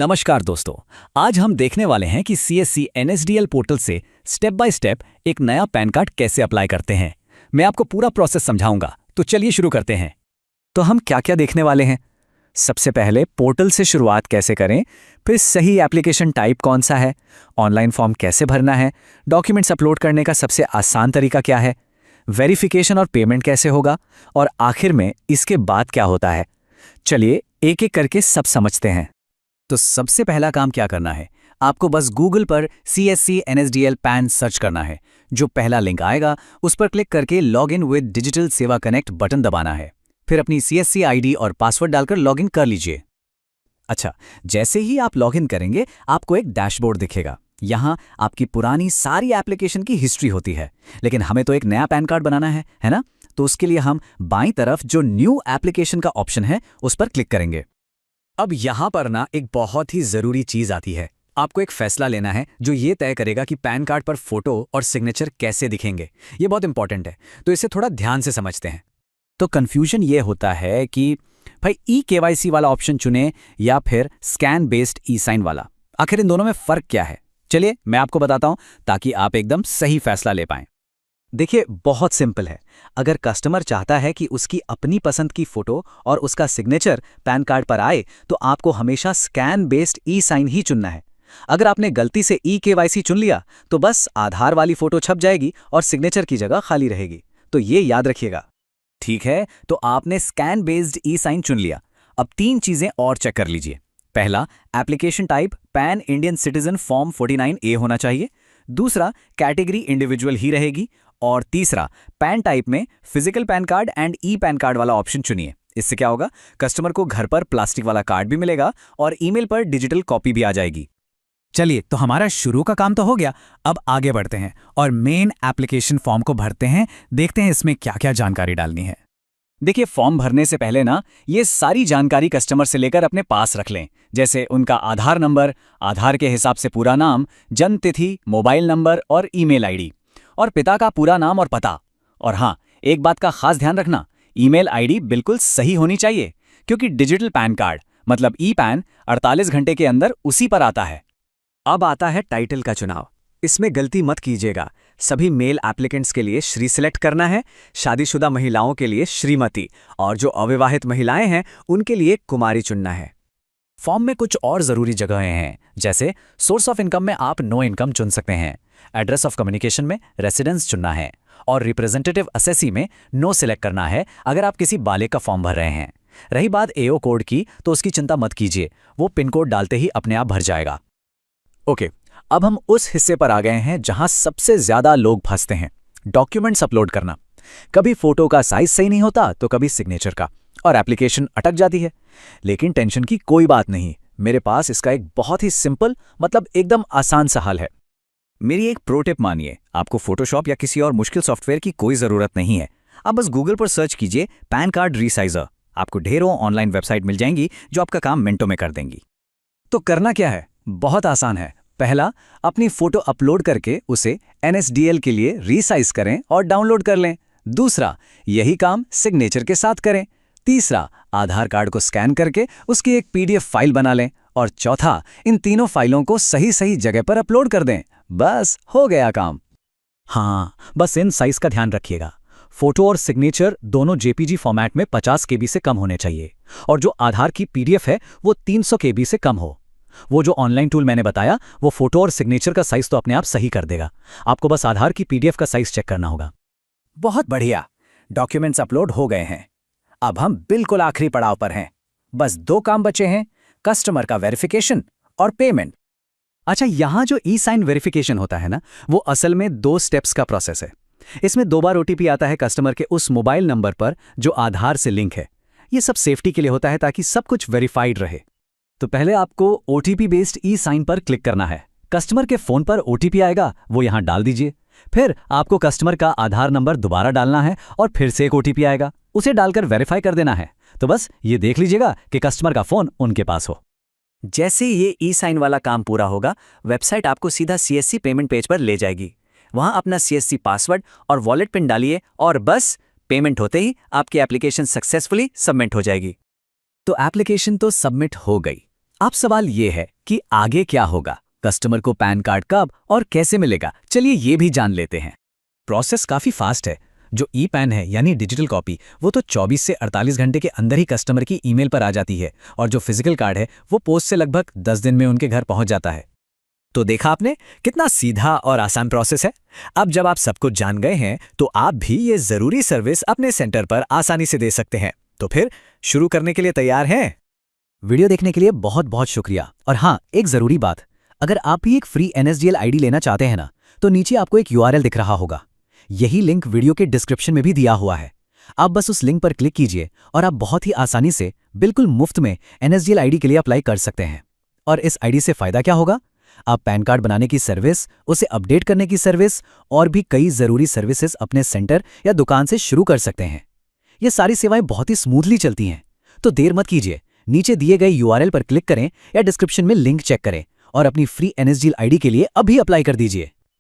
नमस्कार दोस्तों। आज हम देखने वाले हैं कि सीएससी एनएसडीएल पोर्टल से स्टेप बाय स्टेप एक नया पैन कार्ड कैसे अप्लाई करते हैं। मैं आपको पूरा प्रोसेस समझाऊंगा, तो चलिए शुरू करते हैं। तो हम क्या क्या देखने वाले हैं? सबसे पहले पोर्टल से शुरुआत कैसे करें, फिर सही एप्लीकेशन टाइप कौन सा है, ऑनलाइन फॉर्म कैसे भरना है, डॉक्यूमेंट्स अपलोड करने का सबसे आसान तरीका क्या है, वेरिफिकेशन और पेमेंट कैसे होगा, और आखिर में इसके बाद क्या होता है। चलिए एक एक करके सब समझते हैं। तो सबसे पहला काम क्या करना है, आपको बस गूगल पर CSC NSDL पैन सर्च करना है। जो पहला लिंक आएगा उस पर क्लिक करके लॉगिन विद डिजिटल सेवा कनेक्ट बटन दबाना है। फिर अपनी CSC ID और पासवर्ड डालकर लॉगिन कर लीजिए। अच्छा, जैसे ही आप लॉगिन करेंगे आपको एक डैशबोर्ड दिखेगा। यहाँ आपकी पुरानी सारी एप्लीकेशन की हिस्ट्री होती है, लेकिन हमें तो एक नया पैन कार्ड बनाना है ना? तो उसके लिए हम बाईं तरफ जो न्यू एप्लीकेशन का ऑप्शन है उस पर क्लिक करेंगे। अब यहाँ पर ना एक बहुत ही जरूरी चीज आती है। आपको एक फैसला लेना है जो ये तय करेगा कि पैन कार्ड पर फोटो और सिग्नेचर कैसे दिखेंगे। ये बहुत इंपॉर्टेंट है, तो इसे थोड़ा ध्यान से समझते हैं। तो कंफ्यूजन ये होता है कि भाई KYC वाला ऑप्शन चुने या फिर स्कैन बेस्ड साइन वाला। आखिर इन दोनों में फर्क क्या है? चलिए मैं आपको बताता हूं ताकि आप एकदम सही फैसला ले पाएं। देखिए, बहुत सिंपल है। अगर कस्टमर चाहता है कि उसकी अपनी पसंद की फोटो और उसका सिग्नेचर पैन कार्ड पर आए, तो आपको हमेशा स्कैन बेस्ड साइन ही चुनना है। अगर आपने गलती से KYC चुन लिया तो बस आधार वाली फोटो छप जाएगी और सिग्नेचर की जगह खाली रहेगी। तो ये याद रखिएगा। ठीक है, तो आपने स्कैन बेस्ड साइन चुन लिया। अब 3 चीजें और चेक कर लीजिए। पहला, application type pan Indian citizen form 49A होना चाहिए। दूसरा, कैटेगरी इंडिविजुअल ही रहेगी। और तीसरा, पैन टाइप में physical pan card and pan card वाला ऑप्शन चुनिए। इससे क्या होगा, कस्टमर को घर पर प्लास्टिक वाला कार्ड भी मिलेगा और ईमेल पर डिजिटल कॉपी भी आ जाएगी। चलिए, तो हमारा शुरू का काम तो हो गया। अब आगे बढ़ते हैं और मेन एप्लीकेशन फॉर्म को भरते हैं। देखते हैं इसमें क्या क्या जानकारी डालनी है। देखिए, फॉर्म भरने से पहले ना ये सारी जानकारी कस्टमर से लेकर अपने पास रख लें। जैसे उनका आधार नंबर, आधार के हिसाब से पूरा नाम, जन्म तिथि, मोबाइल नंबर और ईमेल ID, और पिता का पूरा नाम और पता। और हाँ, एक बात का खास ध्यान रखना, ईमेल ID बिल्कुल सही होनी चाहिए, क्योंकि डिजिटल पैन कार्ड मतलब पैन 48 घंटे के अंदर उसी पर आता है। अब आता है टाइटल का चुनाव। इसमें गलती मत कीजिएगा। सभी मेल एप्लीकेंट्स के लिए श्री सिलेक्ट करना है, शादीशुदा महिलाओं के लिए श्रीमती, और जो अविवाहित महिलाएं हैं उनके लिए कुमारी चुनना है। फॉर्म में कुछ और जरूरी जगहें हैं, जैसे सोर्स ऑफ इनकम में आप नो इनकम चुन सकते हैं, एड्रेस ऑफ कम्युनिकेशन में रेसिडेंस चुनना है, और रिप्रेजेंटेटिव असेसी में नो सिलेक्ट करना है अगर आप किसी बालिग का फॉर्म भर रहे हैं। रही बात AO कोड की, तो उसकी चिंता मत कीजिए, वो पिन कोड डालते ही अपने आप भर जाएगा। ओके, अब हम उस हिस्से पर आ गए हैं जहां सबसे ज्यादा लोग फंसते हैं, डॉक्यूमेंट्स अपलोड करना। कभी फोटो का साइज सही नहीं होता तो कभी सिग्नेचर का, और एप्लीकेशन अटक जाती है। लेकिन टेंशन की कोई बात नहीं, मेरे पास इसका एक बहुत ही सिंपल मतलब एकदम आसान सा हल है। मेरी एक प्रो टिप मानिए, आपको फोटोशॉप या किसी और मुश्किल सॉफ्टवेयर की कोई जरूरत नहीं है। आप बस गूगल पर सर्च कीजिए पैन कार्ड रीसाइजर। आपको ढेरों ऑनलाइन वेबसाइट मिल जाएंगी जो आपका काम मिनटों में कर देंगी। तो करना क्या है, बहुत आसान है। पहला, अपनी फोटो अपलोड करके उसे NSDL के लिए रीसाइज करें और डाउनलोड कर लें। दूसरा, यही काम सिग्नेचर के साथ करें। तीसरा, आधार कार्ड को स्कैन करके उसकी एक PDF फाइल बना लें। और चौथा, इन तीनों फाइलों को सही सही जगह पर अपलोड कर दें। बस हो गया काम। हाँ, बस इन साइज का ध्यान रखिएगा। फोटो और सिग्नेचर दोनों JPG फॉर्मेट में 50 KB से कम होने चाहिए, और जो आधार की PDF है वो 300 KB से कम हो। वो जो ऑनलाइन टूल मैंने बताया वो फोटो और सिग्नेचर का साइज तो अपने आप सही कर देगा। आपको बस आधार की PDF का साइज चेक करना होगा। बहुत बढ़िया, डॉक्यूमेंट्स अपलोड हो गए हैं। अब हम बिल्कुल आखिरी पड़ाव पर हैं। बस 2 काम बचे हैं, कस्टमर का वेरिफिकेशन और पेमेंट। अच्छा, यहां जो साइन वेरिफिकेशन होता है ना, वो असल में 2 स्टेप्स का प्रोसेस है। इसमें 2 बार OTP आता है कस्टमर के उस मोबाइल नंबर पर जो आधार से लिंक है। ये सब सेफ्टी के लिए होता है ताकि सब कुछ वेरीफाइड रहे। तो पहले आपको OTP बेस्ड साइन पर क्लिक करना है। कस्टमर के फोन पर OTP आएगा, वो यहां डाल दीजिए। फिर आपको कस्टमर का आधार नंबर दोबारा डालना है और फिर से एक OTP आएगा, उसे डालकर वेरीफाई कर देना है। तो बस ये देख लीजिएगा कि कस्टमर का फोन उनके पास हो। जैसे ये साइन वाला काम पूरा होगा, वेबसाइट आपको सीधा CSC पेमेंट पेज पर ले जाएगी। वहां अपना CSC पासवर्ड और वॉलेट पिन डालिए और बस पेमेंट होते ही आपकी एप्लीकेशन सक्सेसफुली सबमिट हो जाएगी। तो एप्लीकेशन तो सबमिट हो गई। अब सवाल ये है कि आगे क्या होगा, कस्टमर को पैन कार्ड कब और कैसे मिलेगा। चलिए ये भी जान लेते हैं। प्रोसेस काफ़ी फास्ट है। जो ई पैन है यानी डिजिटल कॉपी, वो तो 24 से 48 घंटे के अंदर ही कस्टमर की ईमेल पर आ जाती है, और जो फिजिकल कार्ड है वो पोस्ट से लगभग 10 दिन में उनके घर पहुंच जाता है। तो देखा आपने कितना सीधा और आसान प्रोसेस है। अब जब आप सब कुछ जान गए हैं तो आप भी ये ज़रूरी सर्विस अपने सेंटर पर आसानी से दे सकते हैं। तो फिर शुरू करने के लिए तैयार हैं? वीडियो देखने के लिए बहुत बहुत शुक्रिया। और हाँ, एक ज़रूरी बात, अगर आप भी एक फ्री NSDL आईडी लेना चाहते हैं ना, तो नीचे आपको एक URL दिख रहा होगा। यही लिंक वीडियो के डिस्क्रिप्शन में भी दिया हुआ है। आप बस उस लिंक पर क्लिक कीजिए और आप बहुत ही आसानी से बिल्कुल मुफ्त में NSDL आईडी के लिए अप्लाई कर सकते हैं। और इस आईडी से फ़ायदा क्या होगा? आप पैन कार्ड बनाने की सर्विस, उसे अपडेट करने की सर्विस और भी कई ज़रूरी सर्विसेज अपने सेंटर या दुकान से शुरू कर सकते हैं। ये सारी सेवाएं बहुत ही स्मूथली चलती हैं। तो देर मत कीजिए, नीचे दिए गए URL पर क्लिक करें या डिस्क्रिप्शन में लिंक चेक करें और अपनी फ्री NSDL आईडी के लिए अभी अप्लाई कर दीजिए।